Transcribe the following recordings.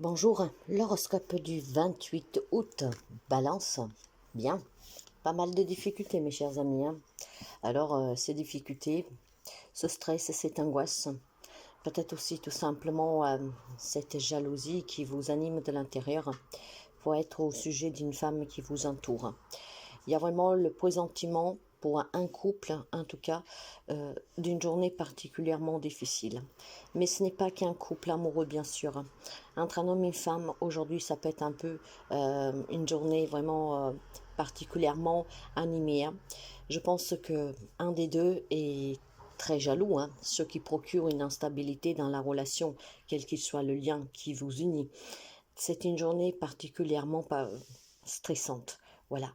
Bonjour, l'horoscope du 28 août. Balance, bien. Pas mal de difficultés, mes chers amis, hein. Alors, ces difficultés, ce stress, cette angoisse, peut-être aussi tout simplement cette jalousie qui vous anime de l'intérieur, pour être au sujet d'une femme qui vous entoure. Il y a vraiment le pressentiment pour un couple, en tout cas, d'une journée particulièrement difficile. Mais ce n'est pas qu'un couple amoureux, bien sûr. Entre un homme et une femme, aujourd'hui, ça peut être un peu une journée vraiment particulièrement animée, hein. Je pense que un des deux est très jaloux, hein, ce qui procure une instabilité dans la relation, quel qu'il soit le lien qui vous unit. C'est une journée particulièrement pas stressante. Voilà.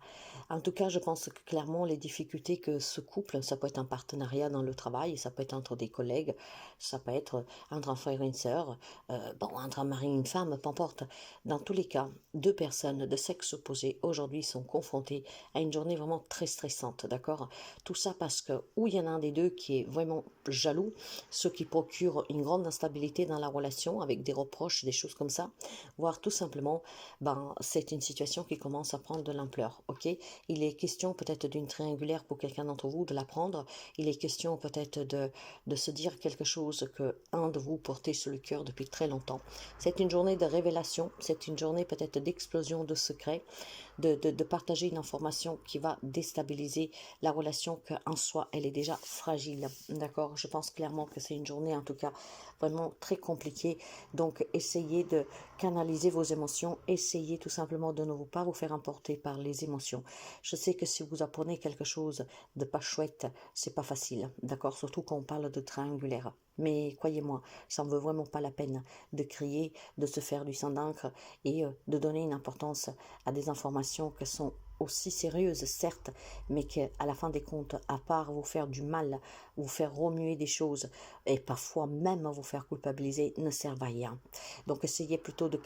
En tout cas, je pense que clairement, les difficultés que ce couple, ça peut être un partenariat dans le travail, ça peut être entre des collègues, ça peut être entre un frère et une sœur, bon, entre un mari et une femme, peu importe. Dans tous les cas, deux personnes de sexe opposé aujourd'hui sont confrontées à une journée vraiment très stressante, d'accord? Tout ça parce que, ou il y en a un des deux qui est vraiment jaloux, ce qui procure une grande instabilité dans la relation avec des reproches, des choses comme ça, voire tout simplement, ben, c'est une situation qui commence à prendre de l'ampleur, ok? Il est question peut-être d'une triangulaire pour quelqu'un d'entre vous, de la prendre. Il est question peut-être de se dire quelque chose que un de vous portait sur le cœur depuis très longtemps. C'est une journée de révélation, c'est une journée peut-être d'explosion de secrets, de partager une information qui va déstabiliser la relation qu'en soi, elle est déjà fragile. D'accord? Je pense clairement que c'est une journée, en tout cas, vraiment très compliquée. Donc, essayez de canaliser vos émotions. Essayez tout simplement de ne pas vous faire emporter par les émotions. Je sais que si vous apprenez quelque chose de pas chouette, c'est pas facile. D'accord? Surtout quand on parle de triangulaire. Mais croyez-moi, ça ne vaut vraiment pas la peine de crier, de se faire du sang d'encre et de donner une importance à des informations qui sont aussi sérieuses, certes, mais qu'à la fin des comptes, à part vous faire du mal, vous faire remuer des choses et parfois même vous faire culpabiliser, ne servent à rien. Donc essayez plutôt de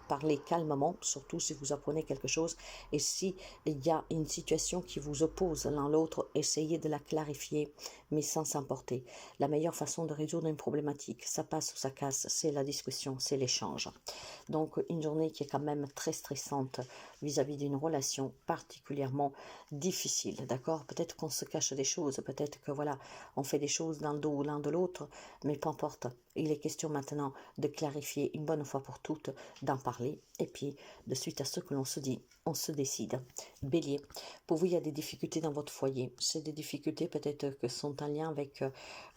parler calmement, surtout si vous apprenez quelque chose. Et si il y a une situation qui vous oppose l'un l'autre, essayez de la clarifier, mais sans s'emporter. La meilleure façon de résoudre une problématique, ça passe ou ça casse, c'est la discussion, c'est l'échange. Donc une journée qui est quand même très stressante vis-à-vis d'une relation particulièrement difficile, d'accord? Peut-être qu'on se cache des choses, peut-être que voilà, on fait des choses dans le dos l'un de l'autre, mais peu importe. Il est question maintenant de clarifier une bonne fois pour toutes, d'en parler, et puis de suite à ce que l'on se dit, on se décide. Bélier, pour vous, il y a des difficultés dans votre foyer. C'est des difficultés peut-être que sont en lien avec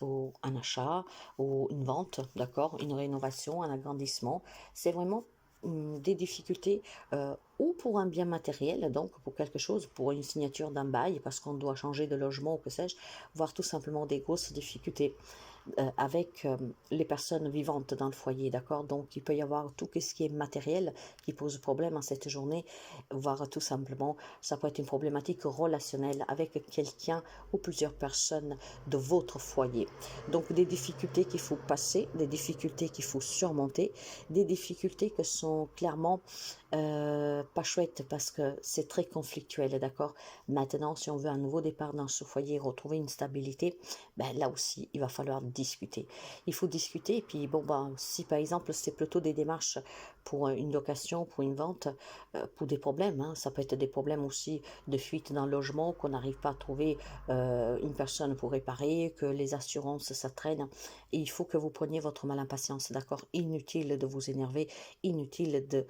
un achat ou une vente, d'accord? Une rénovation, un agrandissement. C'est vraiment des difficultés ou pour un bien matériel, donc pour quelque chose, pour une signature d'un bail, parce qu'on doit changer de logement ou que sais-je, voire tout simplement des grosses difficultés avec les personnes vivantes dans le foyer, d'accord? Donc, il peut y avoir tout ce qui est matériel qui pose problème en cette journée, voire tout simplement, ça peut être une problématique relationnelle avec quelqu'un ou plusieurs personnes de votre foyer. Donc, des difficultés qu'il faut passer, des difficultés qu'il faut surmonter, des difficultés qui sont clairement pas chouettes parce que c'est très conflictuel, d'accord? Maintenant, si on veut un nouveau départ dans ce foyer, retrouver une stabilité, ben là aussi, il va falloir discuter. Il faut discuter et puis bon, ben, si par exemple c'est plutôt des démarches pour une location, pour une vente, pour des problèmes, hein, ça peut être des problèmes aussi de fuite dans le logement, qu'on n'arrive pas à trouver une personne pour réparer, que les assurances ça traîne. Et il faut que vous preniez votre mal en patience, d'accord? Inutile de vous énerver, inutile de,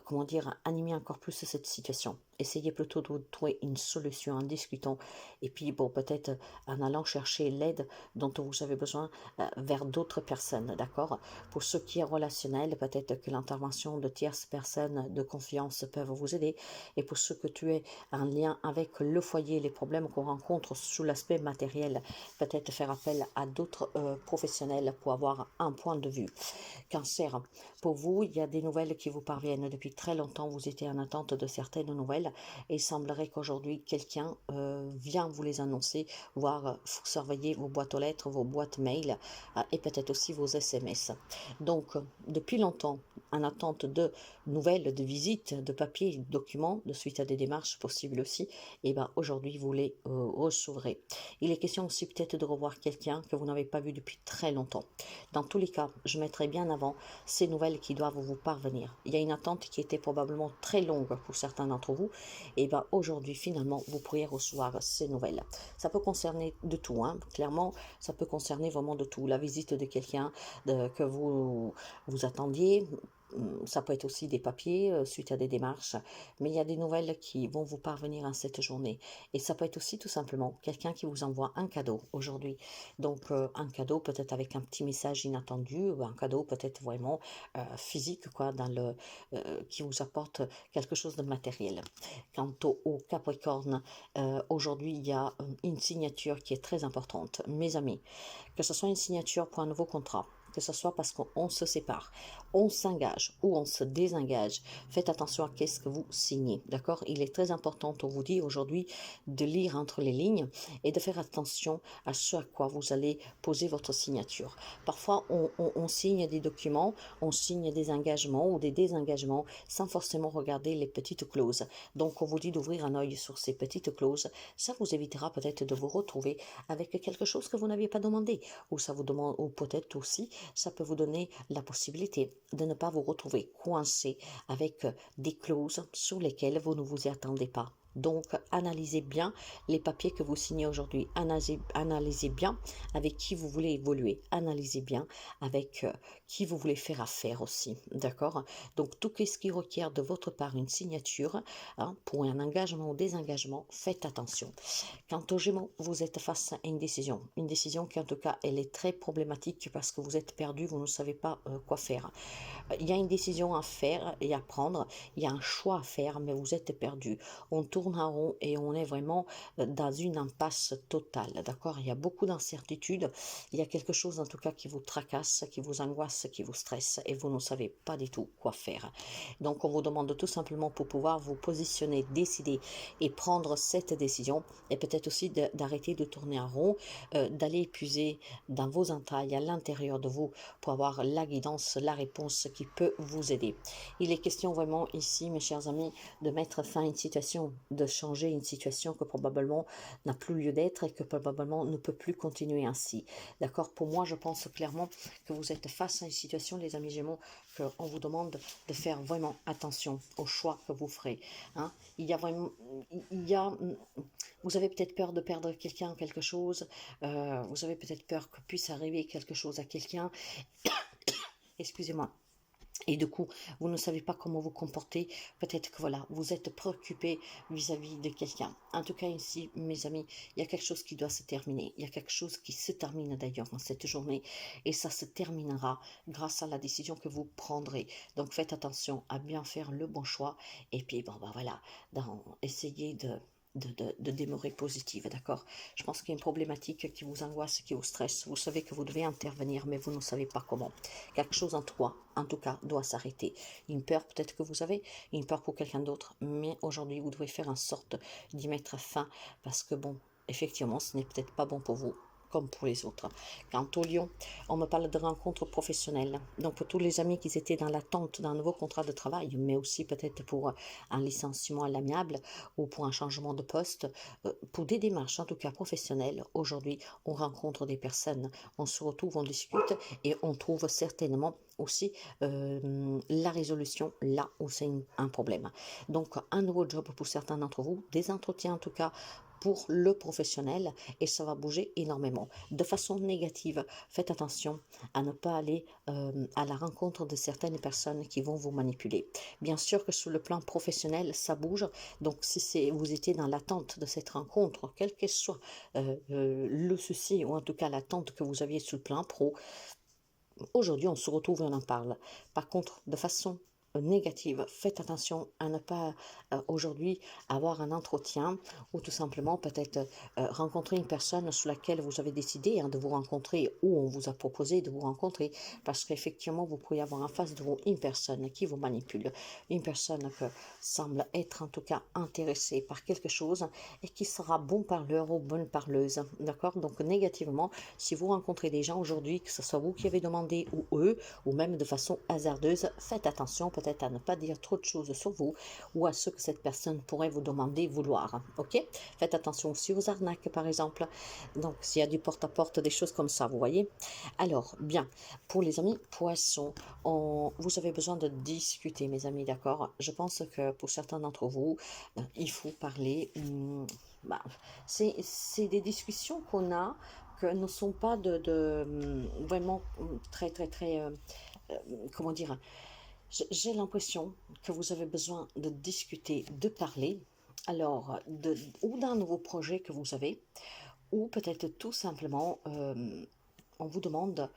comment dire, animer encore plus cette situation. Essayez plutôt de trouver une solution en discutant et puis bon, peut-être en allant chercher l'aide dont vous avez besoin vers d'autres personnes, d'accord? Pour ce qui est relationnel, peut-être que l'intervention de tierces personnes de confiance peuvent vous aider. Et pour ce que tu es en lien avec le foyer, les problèmes qu'on rencontre sous l'aspect matériel, peut-être faire appel à d'autres professionnels pour avoir un point de vue. Cancer, pour vous, il y a des nouvelles qui vous parviennent depuis très longtemps. Vous étiez en attente de certaines nouvelles mails. Et il semblerait qu'aujourd'hui, quelqu'un vient vous les annoncer, voire surveiller vos boîtes aux lettres, vos boîtes mail et peut-être aussi vos SMS. Donc, depuis longtemps, en attente de nouvelles, de visites, de papiers, de documents, de suite à des démarches possibles aussi, et bien aujourd'hui, vous les recevrez. Il est question aussi peut-être de revoir quelqu'un que vous n'avez pas vu depuis très longtemps. Dans tous les cas, je mettrai bien avant ces nouvelles qui doivent vous parvenir. Il y a une attente qui était probablement très longue pour certains d'entre vous, et bien aujourd'hui, finalement, vous pourriez recevoir ces nouvelles. Ça peut concerner de tout, hein. Clairement, ça peut concerner vraiment de tout. La visite de quelqu'un que vous attendiez, ça peut être aussi des papiers suite à des démarches, mais il y a des nouvelles qui vont vous parvenir en cette journée. Et ça peut être aussi tout simplement quelqu'un qui vous envoie un cadeau aujourd'hui. Donc un cadeau peut-être avec un petit message inattendu, ou un cadeau peut-être vraiment physique, quoi, qui vous apporte quelque chose de matériel. Quant au Capricorne, aujourd'hui il y a une signature qui est très importante. Mes amis, que ce soit une signature pour un nouveau contrat, que ce soit parce qu'on se sépare, on s'engage ou on se désengage, faites attention à qu'est-ce que vous signez, d'accord? Il est très important, on vous dit aujourd'hui, de lire entre les lignes et de faire attention à ce à quoi vous allez poser votre signature. Parfois, on signe des documents, on signe des engagements ou des désengagements sans forcément regarder les petites clauses. Donc, on vous dit d'ouvrir un œil sur ces petites clauses. Ça vous évitera peut-être de vous retrouver avec quelque chose que vous n'aviez pas demandé, ou ça vous demande, ou peut-être aussi, ça peut vous donner la possibilité de ne pas vous retrouver coincé avec des clauses sur lesquelles vous ne vous y attendez pas. Donc, analysez bien les papiers que vous signez aujourd'hui. Analysez bien avec qui vous voulez évoluer. Analysez bien avec qui vous voulez faire affaire aussi. D'accord? Donc, tout ce qui requiert de votre part une signature, hein, pour un engagement ou désengagement, faites attention. Quant aux Gémeaux, vous êtes face à une décision. Une décision qui, en tout cas, elle est très problématique parce que vous êtes perdu, vous ne savez pas quoi faire. Il y a une décision à faire et à prendre, il y a un choix à faire, mais vous êtes perdu. On tourne en rond et on est vraiment dans une impasse totale, d'accord? Il y a beaucoup d'incertitudes, il y a quelque chose en tout cas qui vous tracasse, qui vous angoisse, qui vous stresse et vous ne savez pas du tout quoi faire. Donc on vous demande tout simplement pour pouvoir vous positionner, décider et prendre cette décision et peut-être aussi d'arrêter de tourner en rond, d'aller puiser dans vos entrailles, à l'intérieur de vous pour avoir la guidance, la réponse qui peut vous aider. Il est question vraiment ici, mes chers amis, de mettre fin à une situation, de changer une situation que probablement n'a plus lieu d'être et que probablement ne peut plus continuer ainsi. D'accord? Pour moi, je pense clairement que vous êtes face à une situation, les amis Gémeaux, qu'on vous demande de faire vraiment attention aux choix que vous ferez. Hein? Vous avez peut-être peur de perdre quelqu'un ou quelque chose, vous avez peut-être peur que puisse arriver quelque chose à quelqu'un, excusez-moi. Et du coup, vous ne savez pas comment vous comporter. Peut-être que voilà, vous êtes préoccupé vis-à-vis de quelqu'un. En tout cas, ici, mes amis, il y a quelque chose qui doit se terminer. Il y a quelque chose qui se termine d'ailleurs dans cette journée. Et ça se terminera grâce à la décision que vous prendrez. Donc, faites attention à bien faire le bon choix. Et puis, bon, ben voilà, essayez de demeurer positive, d'accord? Je pense qu'il y a une problématique qui vous angoisse, qui vous stresse. Vous savez que vous devez intervenir, mais vous ne savez pas comment. Quelque chose en tout cas, doit s'arrêter. Une peur peut-être que vous avez, une peur pour quelqu'un d'autre, mais aujourd'hui, vous devez faire en sorte d'y mettre fin, parce que bon, effectivement, ce n'est peut-être pas bon pour vous, comme pour les autres. Quant au Lion, on me parle de rencontres professionnelles. Donc pour tous les amis qui étaient dans l'attente d'un nouveau contrat de travail, mais aussi peut-être pour un licenciement à l'amiable ou pour un changement de poste, pour des démarches en tout cas professionnelles, aujourd'hui on rencontre des personnes, on se retrouve, on discute et on trouve certainement aussi la résolution là où c'est un problème. Donc un nouveau job pour certains d'entre vous, des entretiens en tout cas pour le professionnel et ça va bouger énormément. De façon négative, faites attention à ne pas aller à la rencontre de certaines personnes qui vont vous manipuler. Bien sûr que sur le plan professionnel, ça bouge. Donc si vous étiez dans l'attente de cette rencontre, quel que soit le souci ou en tout cas l'attente que vous aviez sur le plan pro, aujourd'hui on se retrouve et on en parle. Par contre, de façon négative. Faites attention à ne pas aujourd'hui avoir un entretien ou tout simplement peut-être rencontrer une personne sur laquelle vous avez décidé de vous rencontrer ou on vous a proposé de vous rencontrer parce qu'effectivement vous pourriez avoir en face de vous une personne qui vous manipule, une personne qui semble être en tout cas intéressée par quelque chose et qui sera bon parleur ou bonne parleuse, d'accord? Donc négativement, si vous rencontrez des gens aujourd'hui, que ce soit vous qui avez demandé ou eux, ou même de façon hasardeuse, faites attention peut-être à ne pas dire trop de choses sur vous ou à ce que cette personne pourrait vous demander vouloir, ok? Faites attention aussi aux arnaques par exemple, donc s'il y a du porte-à-porte, des choses comme ça, vous voyez? Alors, bien, pour les amis poissons, vous avez besoin de discuter mes amis, d'accord? Je pense que pour certains d'entre vous, il faut parler, bah, c'est des discussions qu'on a que ne sont pas vraiment très très très comment dire, j'ai l'impression que vous avez besoin de discuter, de parler, alors, ou d'un nouveau projet que vous avez, ou peut-être tout simplement, on vous demande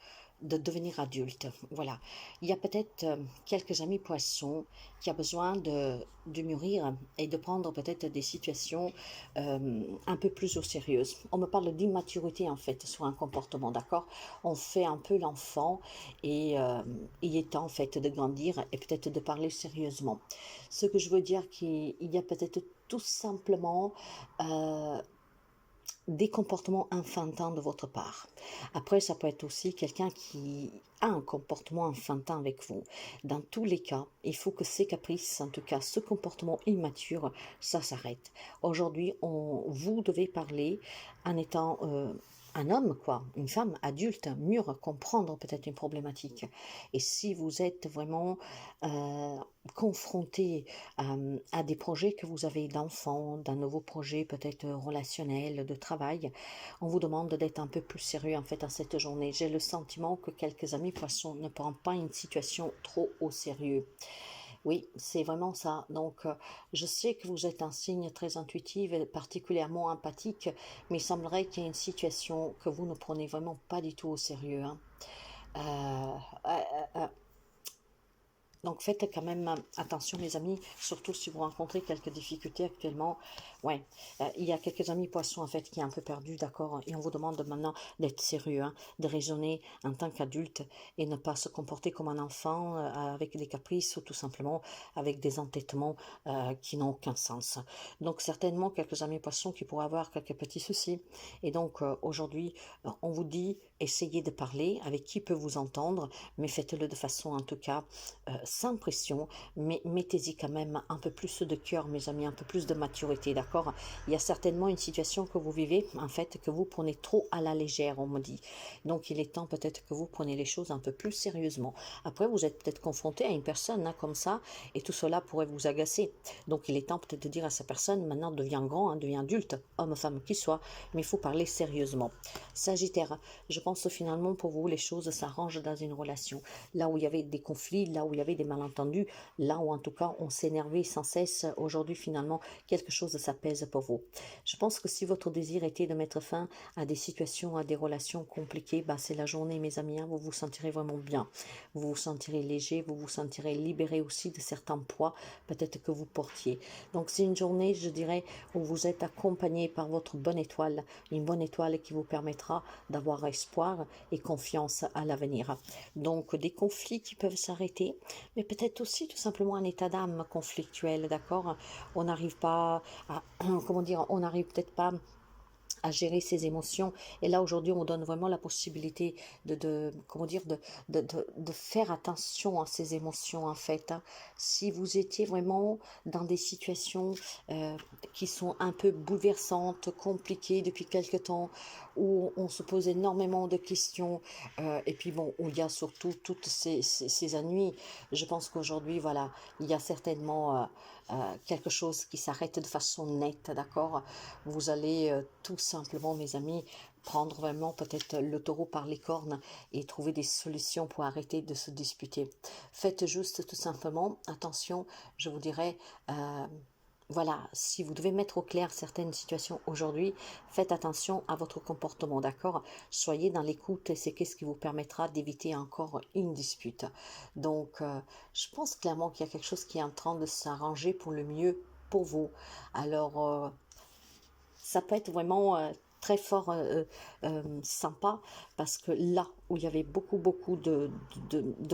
de devenir adulte. Voilà. Il y a peut-être quelques amis poissons qui a besoin de mûrir et de prendre peut-être des situations un peu plus au sérieux. On me parle d'immaturité en fait sur un comportement, d'accord? On fait un peu l'enfant et il est temps en fait de grandir et peut-être de parler sérieusement. Ce que je veux dire qu'il y a peut-être tout simplement des comportements enfantins de votre part. Après, ça peut être aussi quelqu'un qui a un comportement enfantin avec vous. Dans tous les cas, il faut que ces caprices, en tout cas ce comportement immature, ça s'arrête. Aujourd'hui, vous devez parler en étant un homme, quoi, une femme adulte, mûre, comprendre peut-être une problématique. Et si vous êtes vraiment euh, confronté à des projets que vous avez d'enfants, d'un nouveau projet peut-être relationnel, de travail, on vous demande d'être un peu plus sérieux en fait à cette journée. J'ai le sentiment que quelques amis poissons ne prennent pas une situation trop au sérieux. Oui, c'est vraiment ça. Donc, je sais que vous êtes un signe très intuitif et particulièrement empathique, mais il semblerait qu'il y ait une situation que vous ne prenez vraiment pas du tout au sérieux, hein. Euh, euh, euh, donc faites quand même attention les amis, surtout si vous rencontrez quelques difficultés actuellement. Ouais, il y a quelques amis poissons en fait qui est un peu perdu, d'accord, et on vous demande maintenant d'être sérieux, hein, de raisonner en tant qu'adulte et ne pas se comporter comme un enfant avec des caprices ou tout simplement avec des entêtements qui n'ont aucun sens. Donc certainement quelques amis poissons qui pourraient avoir quelques petits soucis. Et donc aujourd'hui, on vous dit essayez de parler avec qui peut vous entendre, mais faites-le de façon en tout cas sans pression, mais mettez-y quand même un peu plus de cœur, mes amis, un peu plus de maturité, d'accord? Il y a certainement une situation que vous vivez, en fait, que vous prenez trop à la légère, on me dit. Donc, il est temps peut-être que vous preniez les choses un peu plus sérieusement. Après, vous êtes peut-être confronté à une personne comme ça, et tout cela pourrait vous agacer. Donc, il est temps peut-être de dire à sa personne, maintenant, deviens grand, hein, deviens adulte, homme, femme, qui soit, mais il faut parler sérieusement. Sagittaire, je pense que finalement, pour vous, les choses s'arrangent dans une relation. Là où il y avait des conflits, là où il y avait des malentendus, là où en tout cas on s'énervait sans cesse, aujourd'hui finalement quelque chose s'apaise pour vous. Je pense que si votre désir était de mettre fin à des situations, à des relations compliquées, bah c'est la journée mes amis, hein, vous vous sentirez vraiment bien, vous vous sentirez léger, vous vous sentirez libéré aussi de certains poids peut-être que vous portiez. Donc c'est une journée, je dirais, où vous êtes accompagné par votre bonne étoile, une bonne étoile qui vous permettra d'avoir espoir et confiance à l'avenir. Donc des conflits qui peuvent s'arrêter, mais peut-être aussi tout simplement un état d'âme conflictuel, d'accord? On n'arrive pas à, comment dire, on n'arrive peut-être pas à gérer ses émotions. Et là, aujourd'hui, on donne vraiment la possibilité comment dire, de faire attention à ses émotions, en fait, hein. Si vous étiez vraiment dans des situations qui sont un peu bouleversantes, compliquées depuis quelque temps, où on se pose énormément de questions, et puis bon, où il y a surtout toutes ces ennuis, je pense qu'aujourd'hui, voilà, il y a certainement quelque chose qui s'arrête de façon nette, d'accord? Vous allez tout simplement, mes amis, prendre vraiment peut-être le taureau par les cornes et trouver des solutions pour arrêter de se disputer. Faites juste tout simplement attention, je vous dirais, voilà, si vous devez mettre au clair certaines situations aujourd'hui, faites attention à votre comportement, d'accord? Soyez dans l'écoute et c'est qu'est-ce qui vous permettra d'éviter encore une dispute. Donc, je pense clairement qu'il y a quelque chose qui est en train de s'arranger pour le mieux pour vous. Alors, ça peut être vraiment très fort sympa parce que là où il y avait beaucoup de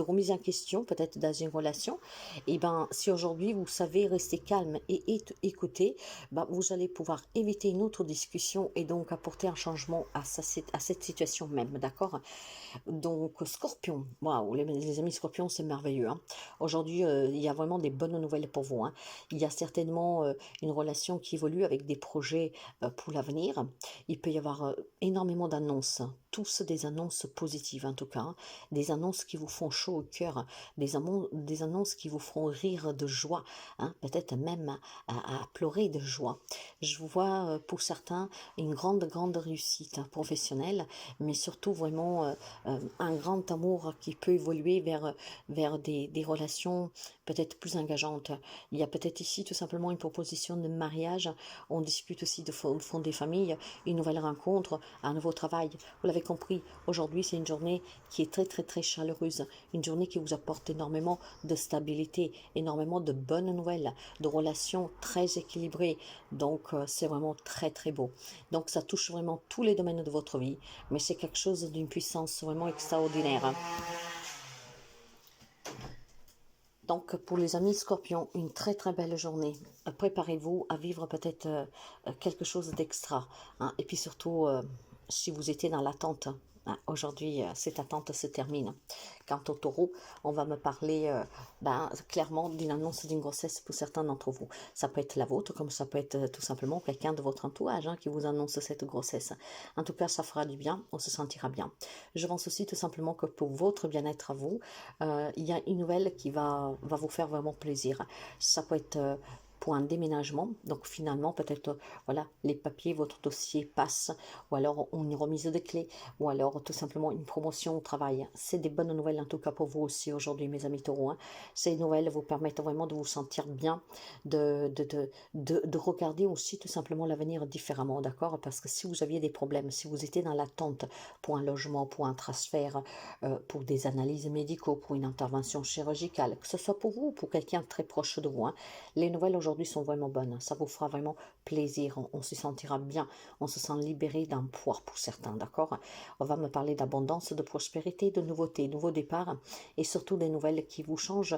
remise en question, peut-être dans une relation, et ben si aujourd'hui vous savez rester calme et écouter, ben, vous allez pouvoir éviter une autre discussion et donc apporter un changement à cette situation même, d'accord? Donc, Scorpion, waouh, les amis Scorpions, c'est merveilleux, hein. Aujourd'hui, il y a vraiment des bonnes nouvelles pour vous, hein. Il y a certainement une relation qui évolue avec des projets pour l'avenir. Il peut y avoir énormément d'annonces, tous des annonces positives en tout cas, hein. Des annonces qui vous font chaud au cœur, des annonces qui vous feront rire de joie, hein, peut-être même à pleurer de joie. Je vous vois pour certains une grande réussite professionnelle, mais surtout vraiment un grand amour qui peut évoluer vers des relations peut-être plus engageantes. Il y a peut-être ici tout simplement une proposition de mariage. On discute aussi de fonder famille, une nouvelle rencontre, un nouveau travail. Vous l'avez compris, aujourd'hui c'est une journée qui est très chaleureuse, une journée qui vous apporte énormément de stabilité, énormément de bonnes nouvelles, de relations très équilibrées. Donc c'est vraiment très beau. Donc ça touche vraiment tous les domaines de votre vie, mais c'est quelque chose d'une puissance vraiment extraordinaire. Donc pour les amis scorpions, une très belle journée. Préparez-vous à vivre peut-être quelque chose d'extra, hein. Et puis surtout, si vous étiez dans l'attente, hein, aujourd'hui cette attente se termine. Quant au taureau, on va me parler clairement d'une annonce d'une grossesse pour certains d'entre vous. Ça peut être la vôtre, comme ça peut être tout simplement quelqu'un de votre entourage, hein, qui vous annonce cette grossesse. En tout cas, ça fera du bien, on se sentira bien. Je pense aussi tout simplement que pour votre bien-être à vous, il y a une nouvelle qui va vous faire vraiment plaisir. Ça peut être pour un déménagement, donc finalement peut-être voilà, les papiers, votre dossier passe, ou alors une remise de clés, ou alors tout simplement une promotion au travail. C'est des bonnes nouvelles en tout cas pour vous aussi aujourd'hui, mes amis taureaux, hein. Ces nouvelles vous permettent vraiment de vous sentir bien, de regarder aussi tout simplement l'avenir différemment, d'accord? Parce que si vous aviez des problèmes, si vous étiez dans l'attente pour un logement, pour un transfert, pour des analyses médicaux, pour une intervention chirurgicale, que ce soit pour vous ou pour quelqu'un très proche de vous, hein, les nouvelles aujourd'hui sont vraiment bonnes. Ça vous fera vraiment plaisir. On se sentira bien. On se sent libéré d'un poids pour certains, d'accord? On va me parler d'abondance, de prospérité, de nouveautés, nouveaux départs et surtout des nouvelles qui vous changent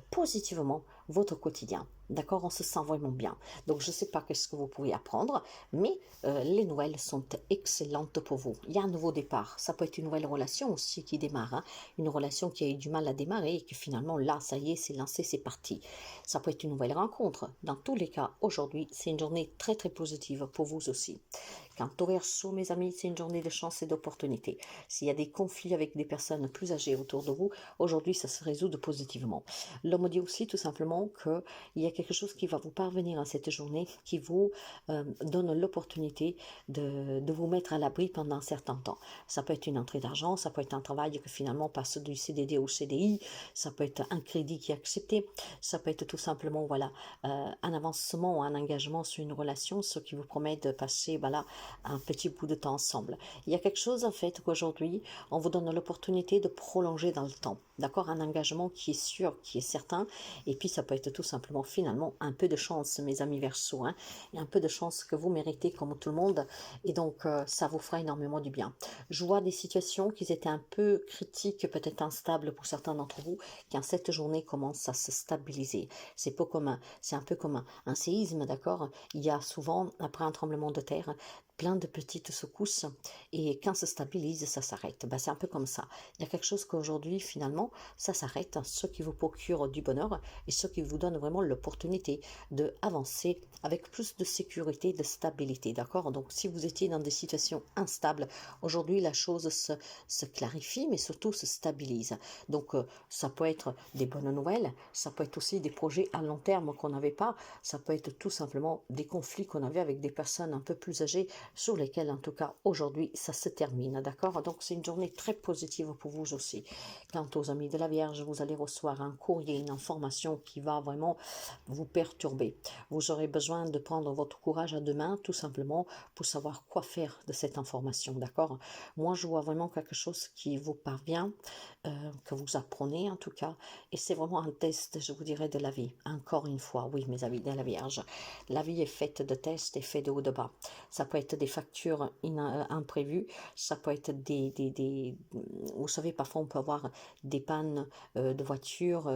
positivement votre quotidien. D'accord? On se sent vraiment bien. Donc, je ne sais pas qu'est-ce que vous pourriez apprendre, mais les nouvelles sont excellentes pour vous. Il y a un nouveau départ. Ça peut être une nouvelle relation aussi qui démarre, hein. Une relation qui a eu du mal à démarrer et que finalement, là, ça y est, c'est lancé, c'est parti. Ça peut être une nouvelle rencontre. Dans tous les cas, aujourd'hui, c'est une journée très positive pour vous aussi. Quant au Verseau, mes amis, c'est une journée de chance et d'opportunité. S'il y a des conflits avec des personnes plus âgées autour de vous, aujourd'hui, ça se résout positivement. L'homme dit aussi tout simplement qu'il y a quelque chose qui va vous parvenir à cette journée, qui vous donne l'opportunité de vous mettre à l'abri pendant un certain temps. Ça peut être une entrée d'argent, ça peut être un travail qui finalement passe du CDD au CDI, ça peut être un crédit qui est accepté, ça peut être tout simplement voilà, un avancement, un engagement sur une relation, ce qui vous promet de passer voilà, un petit bout de temps ensemble. Il y a quelque chose en fait qu'aujourd'hui, on vous donne l'opportunité de prolonger dans le temps. D'accord? Un engagement qui est sûr, qui est certain. Et puis ça peut être tout simplement finalement un peu de chance, mes amis Verseau, hein, et un peu de chance que vous méritez comme tout le monde. Et donc ça vous fera énormément du bien. Je vois des situations qui étaient un peu critiques, peut-être instables pour certains d'entre vous, qui en cette journée commencent à se stabiliser. C'est un peu comme un séisme, d'accord? Il y a souvent, après un tremblement de terre, plein de petites secousses et quand ça stabilise, ça s'arrête. Ben, c'est un peu comme ça. Il y a quelque chose qu'aujourd'hui, finalement, ça s'arrête, ce qui vous procure du bonheur et ce qui vous donne vraiment l'opportunité d'avancer avec plus de sécurité, de stabilité, d'accord? Donc, si vous étiez dans des situations instables, aujourd'hui, la chose se clarifie, mais surtout se stabilise. Donc, ça peut être des bonnes nouvelles, ça peut être aussi des projets à long terme qu'on n'avait pas, ça peut être tout simplement des conflits qu'on avait avec des personnes un peu plus âgées, sur lesquels en tout cas aujourd'hui ça se termine, d'accord? Donc c'est une journée très positive pour vous aussi. Quant aux amis de la Vierge, vous allez recevoir un courrier, une information qui va vraiment vous perturber. Vous aurez besoin de prendre votre courage à deux mains, tout simplement, pour savoir quoi faire de cette information, d'accord? Moi, je vois vraiment quelque chose qui vous parvient, que vous apprenez en tout cas, et c'est vraiment un test, je vous dirais, de la vie. Encore une fois, oui, mes amis de la Vierge, la vie est faite de tests et faite de haut de bas. Ça peut être des factures imprévues, ça peut être vous savez, parfois on peut avoir des pannes de voiture,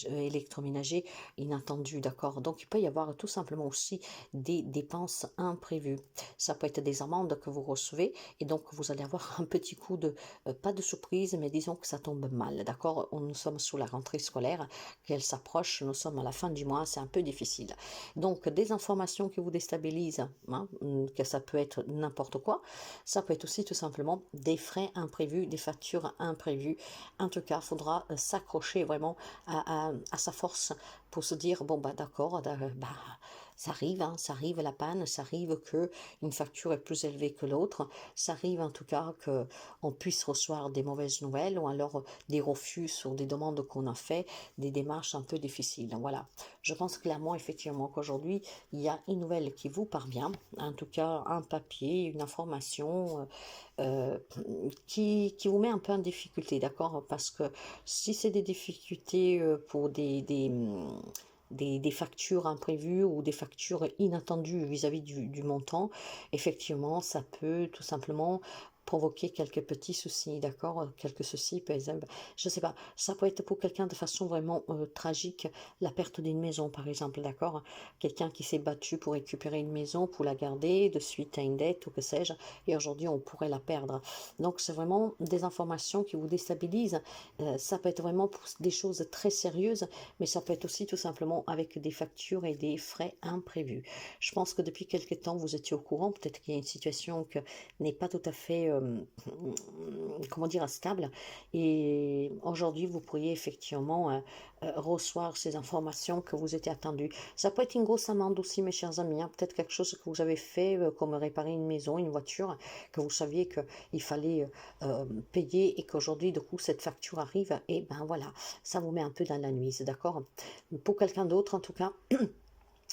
électroménager inattendues, d'accord? Donc il peut y avoir tout simplement aussi des dépenses imprévues. Ça peut être des amendes que vous recevez et donc vous allez avoir un petit coup de, pas de surprise, mais disons que ça tombe mal, d'accord? Nous sommes sous la rentrée scolaire, qu'elle s'approche, nous sommes à la fin du mois, c'est un peu difficile. Donc des informations qui vous déstabilisent, hein, que ça peut être n'importe quoi, ça peut être aussi tout simplement des frais imprévus, des factures imprévues. En tout cas, il faudra s'accrocher vraiment à sa force pour se dire, bon, bah d'accord, bah, ça arrive, hein, ça arrive la panne, ça arrive que une facture est plus élevée que l'autre, ça arrive en tout cas qu'on puisse recevoir des mauvaises nouvelles ou alors des refus sur des demandes qu'on a fait, des démarches un peu difficiles. Voilà, je pense clairement effectivement qu'aujourd'hui, il y a une nouvelle qui vous parvient, en tout cas un papier, une information qui vous met un peu en difficulté, d'accord? Parce que si c'est des difficultés pour des factures imprévues ou des factures inattendues vis-à-vis du montant, effectivement, ça peut tout simplement provoquer quelques petits soucis, d'accord? Quelques soucis, par exemple, je sais pas, ça peut être pour quelqu'un de façon vraiment tragique, la perte d'une maison, par exemple, d'accord? Quelqu'un qui s'est battu pour récupérer une maison, pour la garder, de suite à une dette ou que sais-je, et aujourd'hui on pourrait la perdre. Donc c'est vraiment des informations qui vous déstabilisent. Ça peut être vraiment pour des choses très sérieuses, mais ça peut être aussi tout simplement avec des factures et des frais imprévus. Je pense que depuis quelque temps vous étiez au courant, peut-être qu'il y a une situation qui n'est pas tout à fait, comment dire, stable, et aujourd'hui vous pourriez effectivement recevoir ces informations que vous étiez attendues. Ça peut être une grosse amende aussi, mes chers amis, hein. Peut-être quelque chose que vous avez fait, comme réparer une maison, une voiture, que vous saviez qu'il fallait payer et qu'aujourd'hui, du coup, cette facture arrive, et ben voilà, ça vous met un peu dans la nuise, d'accord? Pour quelqu'un d'autre, en tout cas,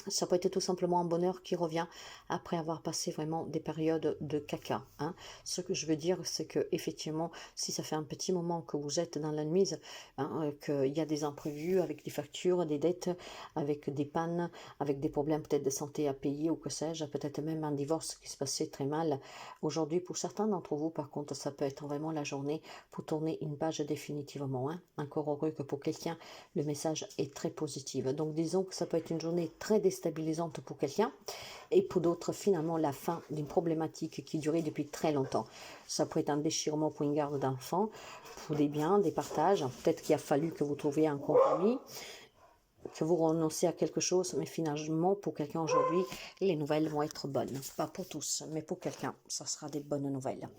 ça peut être tout simplement un bonheur qui revient après avoir passé vraiment des périodes de caca, hein. Ce que je veux dire, c'est que effectivement, si ça fait un petit moment que vous êtes dans la nuise, hein, qu'il y a des imprévus avec des factures, des dettes, avec des pannes, avec des problèmes peut-être de santé à payer ou que sais-je, peut-être même un divorce qui se passait très mal. Aujourd'hui, pour certains d'entre vous, par contre, ça peut être vraiment la journée pour tourner une page définitivement, hein. Encore heureux que pour quelqu'un, le message est très positif. Donc disons que ça peut être une journée très déstabilisante pour quelqu'un et pour d'autres finalement la fin d'une problématique qui durait depuis très longtemps. Ça peut être un déchirement pour une garde d'enfants, pour des biens, des partages, peut-être qu'il a fallu que vous trouviez un compromis, que vous renoncez à quelque chose, mais finalement pour quelqu'un aujourd'hui les nouvelles vont être bonnes, pas pour tous mais pour quelqu'un ça sera des bonnes nouvelles.